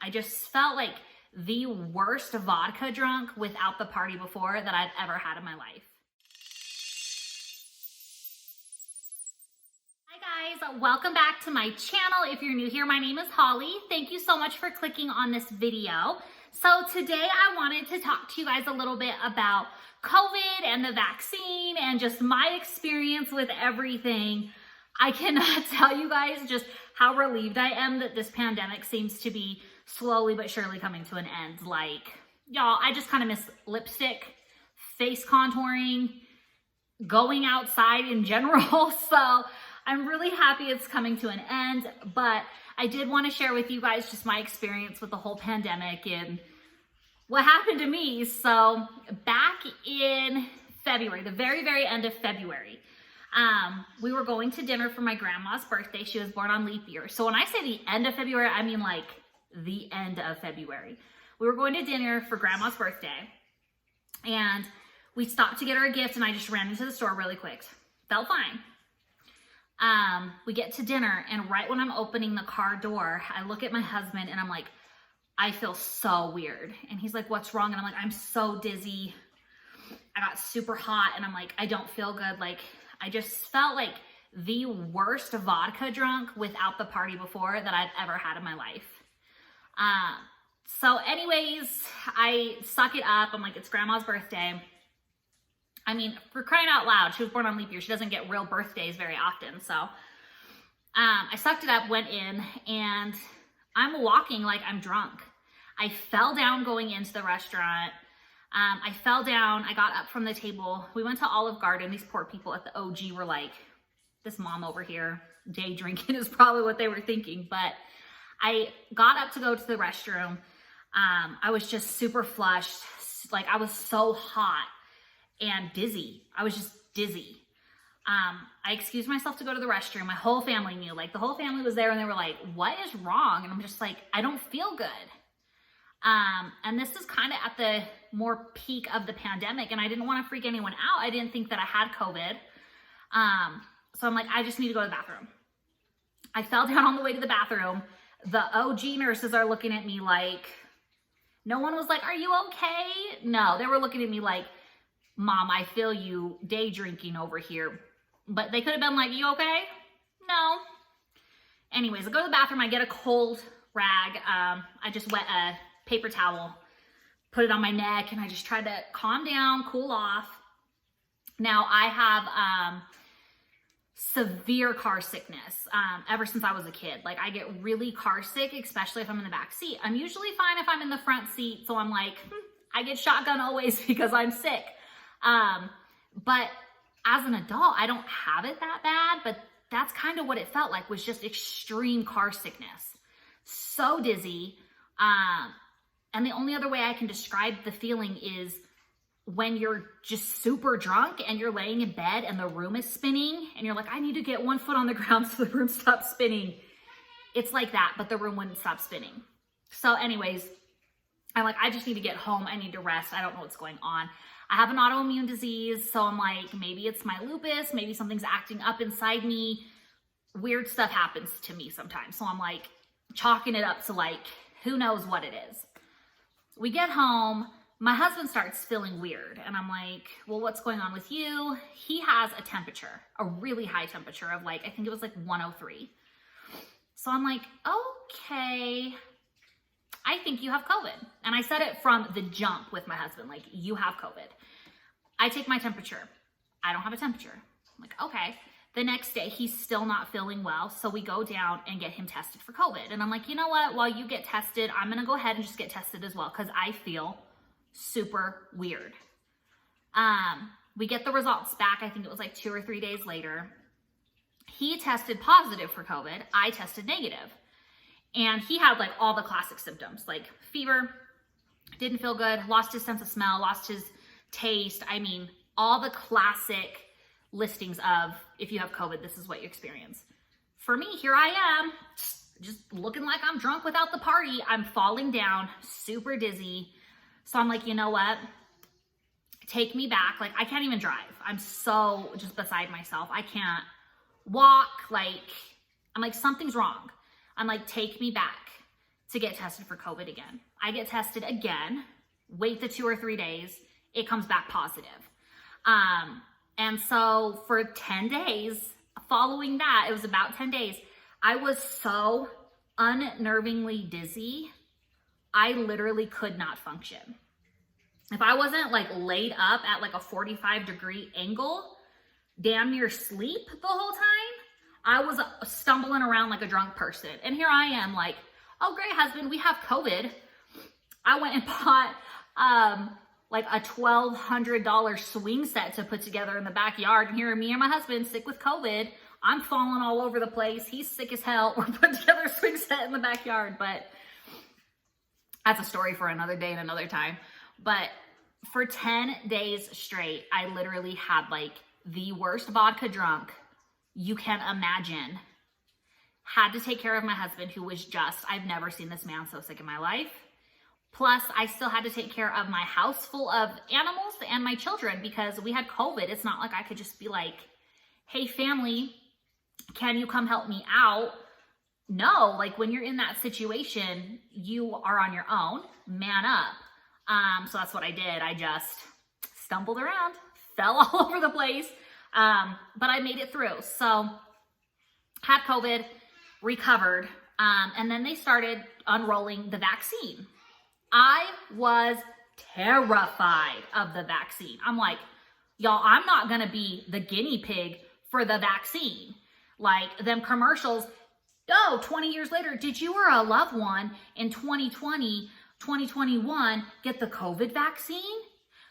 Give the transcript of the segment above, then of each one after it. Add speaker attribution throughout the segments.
Speaker 1: I just felt like the worst vodka drunk without the party before that I've ever had in my life. Hi guys, welcome back to my channel. If you're new here, my name is Holly. Thank you so much for clicking on this video. So today I wanted to talk to you guys a little bit about COVID and the vaccine and just my experience with everything. I cannot tell you guys just how relieved I am that this pandemic seems to be slowly but surely coming to an end. Like, y'all, I just kind of miss lipstick, face contouring, going outside in general. So I'm really happy it's coming to an end, but I did want to share with you guys just my experience with the whole pandemic and what happened to me. So back in February, the very end of February, we were going to dinner for my grandma's birthday. She was born on leap year. So when I say the end of February, I mean like the end of February. We were going to dinner for grandma's birthday and we stopped to get her a gift and I just ran into the store really quick. Felt fine. We get to dinner and right when I'm opening the car door, I look at my husband and I'm like, I feel so weird. And he's like, what's wrong? And I'm like, I'm so dizzy. I got super hot and I'm like, I don't feel good. Like, I just felt like the worst vodka drunk without the party before that I've ever had in my life. So anyways, I suck it up. I'm like, it's grandma's birthday. I mean, for crying out loud, she was born on leap year. She doesn't get real birthdays very often. So I sucked it up, went in, and I'm walking like I'm drunk. I fell down going into the restaurant. I fell down. I got up from the table. We went to Olive Garden. These poor people at the OG were like, this mom over here, day drinking is probably what they were thinking. But I got up to go to the restroom. I was just super flushed. Like I was so hot and dizzy. I was just dizzy. I excused myself to go to the restroom. My whole family knew, like the whole family was there and they were like, what is wrong? And I'm just like, I don't feel good. And this is kind of at the more peak of the pandemic and I didn't want to freak anyone out. I didn't think that I had COVID. So I'm like, I just need to go to the bathroom. I fell down on the way to the bathroom. The OG nurses are looking at me like, no one was like, are you okay? No, they were looking at me like, Mom, I feel you day drinking over here. But they could have been like, you okay? No. Anyways, I go to the bathroom. I get a cold rag. I just wet a paper towel, put it on my neck, and I just tried to calm down, cool off. Now, I have severe car sickness ever since I was a kid. Like, I get really car sick, especially if I'm in the back seat. I'm usually fine if I'm in the front seat, so I'm like, I get shotgun always because I'm sick. But as an adult, I don't have it that bad, but that's kind of what it felt like, was just extreme car sickness. So dizzy. And the only other way I can describe the feeling is when you're just super drunk and you're laying in bed and the room is spinning and you're like, I need to get one foot on the ground so the room stops spinning. It's like that, but the room wouldn't stop spinning. So anyways, I'm like, I just need to get home. I need to rest. I don't know what's going on. I have an autoimmune disease, so I'm like, maybe it's my lupus, maybe something's acting up inside me. Weird stuff happens to me sometimes. So I'm like chalking it up to like, who knows what it is. We get home, my husband starts feeling weird and I'm like, well, what's going on with you? He has a temperature, a really high temperature of like, I think it was like 103. So I'm like, okay, I think you have COVID. And I said it from the jump with my husband, like, you have COVID. I take my temperature. I don't have a temperature. I'm like, okay. The next day, he's still not feeling well. So we go down and get him tested for COVID. And I'm like, you know what? While you get tested, I'm going to go ahead and just get tested as well because I feel super weird. We get the results back. I think it was like 2 or 3 days later. He tested positive for COVID. I tested negative. And he had like all the classic symptoms, like fever, didn't feel good, lost his sense of smell, lost his taste. I mean, all the classic listings of if you have COVID, this is what you experience. For me, here I am, just looking like I'm drunk without the party. I'm falling down, super dizzy. So I'm like, you know what? Take me back. Like, I can't even drive. I'm so just beside myself. I can't walk. Like, I'm like, something's wrong. I'm like, take me back. to get tested for COVID again. I get tested again, wait the 2 or 3 days, it comes back positive. And so for 10 days following that, it was about 10 days, I was so unnervingly dizzy, I literally could not function. If I wasn't like laid up at like a 45-degree angle, damn near sleep the whole time, I was stumbling around like a drunk person. And here I am like, oh great husband, we have COVID. I went and bought like a $1,200 swing set to put together in the backyard. And here are me and my husband sick with COVID. I'm falling all over the place. He's sick as hell. We're putting together a swing set in the backyard, but that's a story for another day and another time. But for 10 days straight, I literally had like the worst vodka drunk you can imagine. Had to take care of my husband, who was just, I've never seen this man so sick in my life. Plus, I still had to take care of my house full of animals and my children because we had COVID. It's not like I could just be like, hey family, can you come help me out? No, like when you're in that situation, you are on your own, man up. So that's what I did. I just stumbled around, fell all over the place, but I made it through. So had COVID, recovered, and then they started unrolling the vaccine. I was terrified of the vaccine. I'm like, y'all, I'm not gonna be the guinea pig for the vaccine. Like them commercials, 20 years later, did you or a loved one in 2020, 2021 get the COVID vaccine?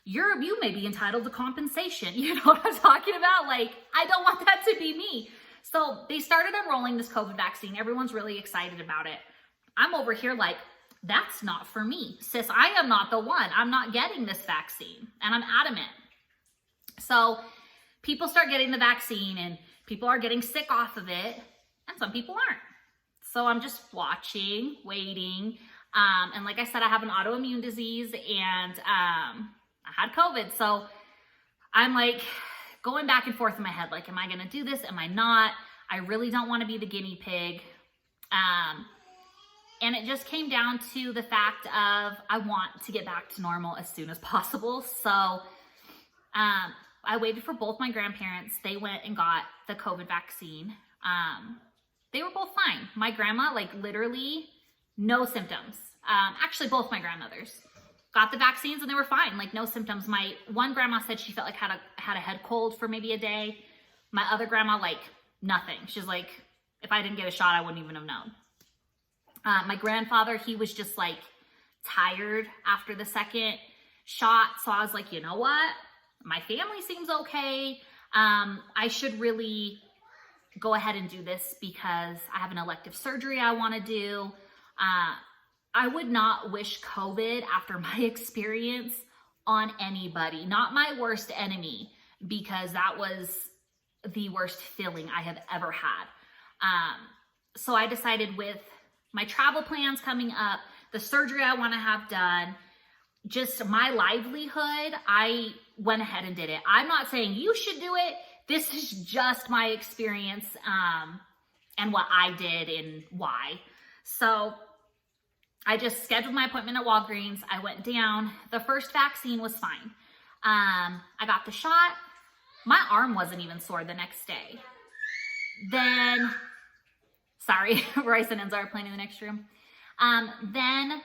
Speaker 1: You may be entitled to compensation. You know what I'm talking about? Like, I don't want that to be me. So they started unrolling this COVID vaccine. Everyone's really excited about it. I'm over here like, that's not for me. Sis, I am not the one. I'm not getting this vaccine. And I'm adamant. So people start getting the vaccine and people are getting sick off of it. And some people aren't. So I'm just watching, waiting. And like I said, I have an autoimmune disease and I had COVID. So I'm like going back and forth in my head. Like, am I going to do this? Am I not? I really don't want to be the guinea pig. And it just came down to the fact of I want to get back to normal as soon as possible. So I waited for both my grandparents. They went and got the COVID vaccine. They were both fine. My grandma, like literally no symptoms. Actually, both my grandmothers got the vaccines and they were fine, like no symptoms. My one grandma said she felt like had a head cold for maybe a day. My other grandma, like nothing. She's like, if I didn't get a shot, I wouldn't even have known. My grandfather, he was just like tired after the second shot. So I was like, you know what? My family seems okay. I should really go ahead and do this because I have an elective surgery I want to do. I would not wish COVID after my experience on anybody, not my worst enemy, because that was the worst feeling I have ever had. So I decided with my travel plans coming up, the surgery I want to have done, just my livelihood, I went ahead and did it. I'm not saying you should do it. This is just my experience and what I did and why. So I just scheduled my appointment at Walgreens. I went down. The first vaccine was fine. I got the shot. My arm wasn't even sore the next day. Then, sorry, Royce and Enzo are playing in the next room. Then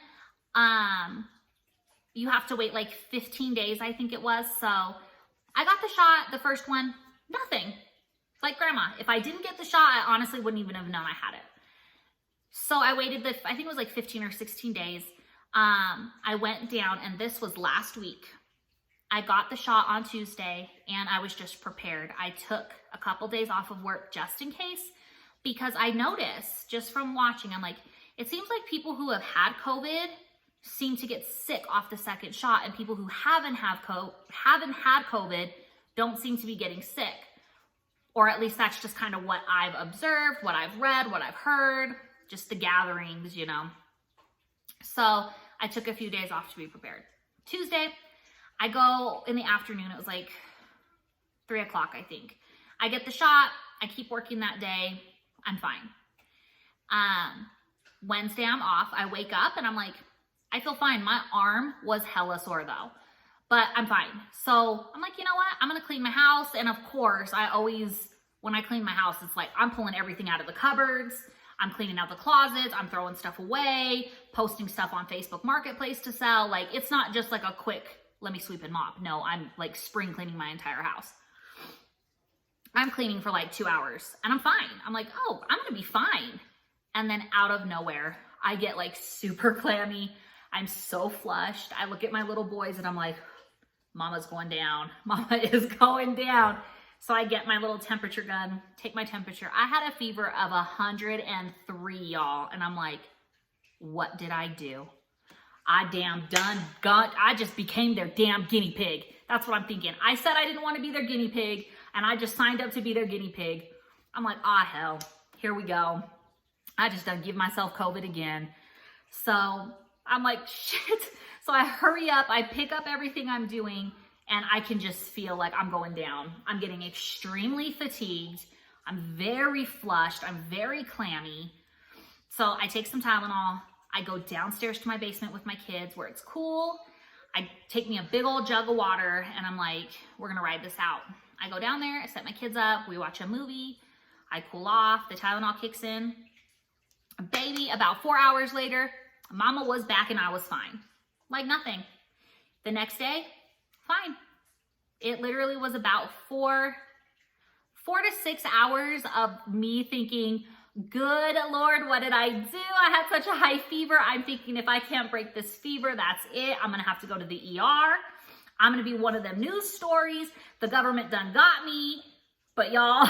Speaker 1: you have to wait like 15 days, I think it was. So I got the shot, the first one, nothing. Like grandma, if I didn't get the shot, I honestly wouldn't even have known I had it. So I waited, I think it was like 15 or 16 days. I went down and this was last week. I got the shot on Tuesday and I was just prepared. I took a couple days off of work just in case, because I noticed just from watching, I'm like, it seems like people who have had COVID seem to get sick off the second shot, and people who haven't had COVID don't seem to be getting sick. Or at least that's just kind of what I've observed, what I've read, what I've heard, just the gatherings, you know. So I took a few days off to be prepared. Tuesday, I go in the afternoon. It was like 3 o'clock, I think. I get the shot. I keep working that day. I'm fine. Wednesday I'm off. I wake up and I'm like, I feel fine. My arm was hella sore though, but I'm fine. So I'm like, you know what? I'm gonna clean my house. And of course, when I clean my house, it's like I'm pulling everything out of the cupboards. I'm cleaning out the closets. I'm throwing stuff away, posting stuff on Facebook Marketplace to sell. Like, it's not just like a quick, let me sweep and mop. No, I'm like spring cleaning my entire house. I'm cleaning for like 2 hours and I'm fine. I'm like, oh, I'm gonna be fine. And then out of nowhere, I get like super clammy. I'm so flushed. I look at my little boys and I'm like, mama's going down. Mama is going down. So I get my little temperature gun, take my temperature. I had a fever of 103, y'all. And I'm like, what did I do? I just became their damn guinea pig. That's what I'm thinking. I said I didn't want to be their guinea pig, and I just signed up to be their guinea pig. I'm like, hell, here we go. I just done give myself COVID again. So I'm like, shit. So I hurry up, I pick up everything I'm doing, and I can just feel like I'm going down. I'm getting extremely fatigued. I'm very flushed. I'm very clammy. So I take some Tylenol. I go downstairs to my basement with my kids where it's cool. I take me a big old jug of water and I'm like, we're gonna ride this out. I go down there, I set my kids up, we watch a movie, I cool off, the Tylenol kicks in. Baby, about 4 hours later, mama was back and I was fine. Like nothing. The next day, fine. It literally was about 4 to 6 hours of me thinking, good Lord, what did I do? I had such a high fever. I'm thinking if I can't break this fever, that's it. I'm gonna have to go to the ER. I'm gonna be one of them news stories. The government done got me. But y'all,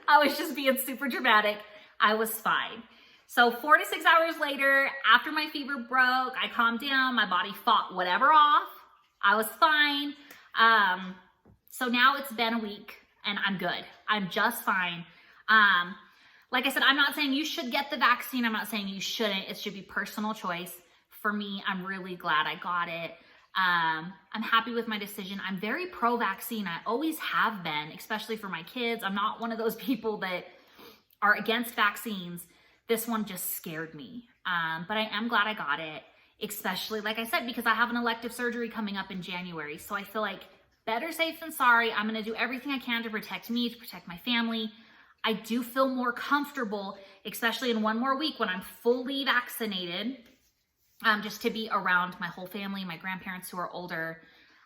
Speaker 1: I was just being super dramatic. I was fine. So 4 to 6 hours later, after my fever broke, I calmed down, my body fought whatever off. I was fine. So now it's been a week and I'm good. I'm just fine. Like I said, I'm not saying you should get the vaccine. I'm not saying you shouldn't. It should be personal choice. For me, I'm really glad I got it. I'm happy with my decision. I'm very pro-vaccine. I always have been, especially for my kids. I'm not one of those people that are against vaccines. This one just scared me. But I am glad I got it, especially, like I said, because I have an elective surgery coming up in January. So I feel like better safe than sorry. I'm going to do everything I can to protect me, to protect my family. I do feel more comfortable, especially in 1 more week when I'm fully vaccinated, just to be around my whole family, my grandparents who are older,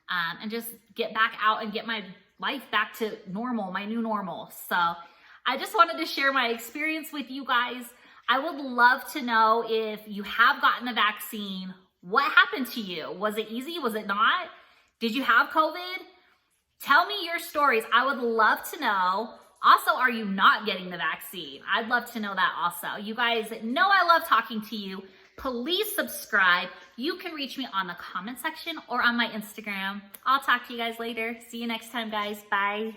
Speaker 1: and just get back out and get my life back to normal, my new normal. So I just wanted to share my experience with you guys. I would love to know if you have gotten the vaccine, what happened to you? Was it easy? Was it not? Did you have COVID? Tell me your stories. I would love to know. Also, are you not getting the vaccine? I'd love to know that also. You guys know I love talking to you. Please subscribe. You can reach me on the comment section or on my Instagram. I'll talk to you guys later. See you next time, guys. Bye.